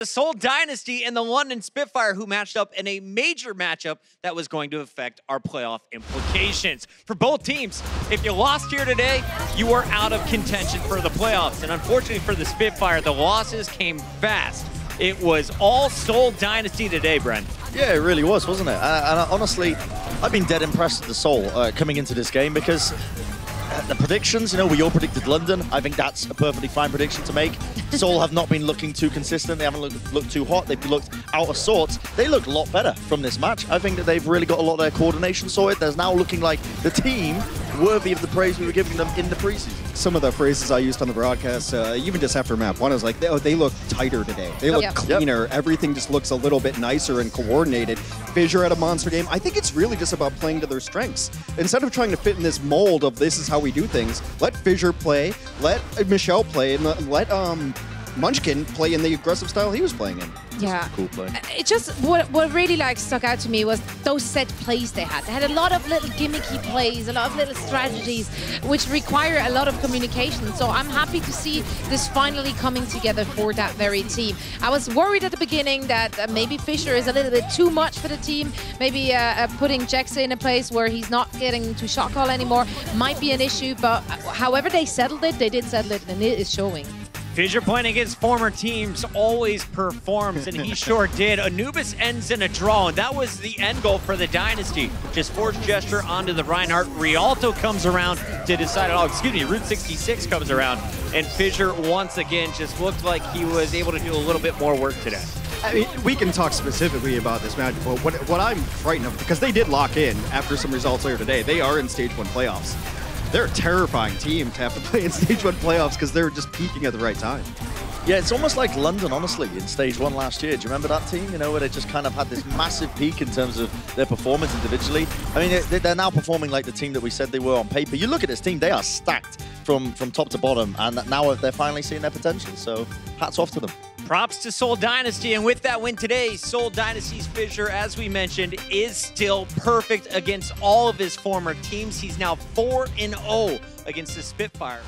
The Seoul Dynasty and the London Spitfire, who matched up in a major matchup that was going to affect our playoff implications. For both teams, if you lost here today, you are out of contention for the playoffs. And unfortunately for the Spitfire, the losses came fast. It was all Seoul Dynasty today, Brent. Yeah, it really was, wasn't it? And honestly, I've been dead impressed with the Seoul coming into this game because the predictions, you know, we all predicted London. I think that's a perfectly fine prediction to make. Seoul have not been looking too consistent. They haven't looked too hot. They've looked out of sorts. They look a lot better from this match. I think that they've really got a lot of their coordination sorted. There's now looking like the team worthy of the praise we were giving them in the preseason. Some of the phrases I used on the broadcast, even just after map one, I was like, they look tighter today. They look cleaner. Everything just looks a little bit nicer and coordinated. Fissure had a monster game. I think it's really just about playing to their strengths. Instead of trying to fit in this mold of this is how we do things, let Fissure play, let Michelle play, and let Munchkin play in the aggressive style he was playing in. Yeah, cool play. It just what really stuck out to me was those set plays they had. They had a lot of little gimmicky plays, a lot of little strategies, which require a lot of communication. So I'm happy to see this finally coming together for that very team. I was worried at the beginning that maybe Fissure is a little bit too much for the team. Maybe putting Jax in a place where he's not getting to shot call anymore might be an issue. But however they settled it, they did settle it, and it is showing. Fissure playing against former teams always performs, and he sure did. Anubis ends in a draw, and that was the end goal for the Dynasty. Just force gesture onto the Reinhardt. Rialto comes around to decide, Route 66 comes around, and Fissure once again just looked like he was able to do a little bit more work today. I mean, we can talk specifically about this match, but what I'm frightened of, because they did lock in after some results later today, they are in Stage 1 playoffs. They're a terrifying team to have to play in Stage 1 playoffs because they're just peaking at the right time. Yeah, it's almost like London, honestly, in Stage 1 last year. Do you remember that team? You know, where they just kind of had this massive peak in terms of their performance individually. I mean, they're now performing like the team that we said they were on paper. You look at this team, they are stacked from top to bottom, and now they're finally seeing their potential. So hats off to them. Props to Seoul Dynasty, and with that win today, Seoul Dynasty's Fissure, as we mentioned, is still perfect against all of his former teams. He's now 4-0 against the Spitfire.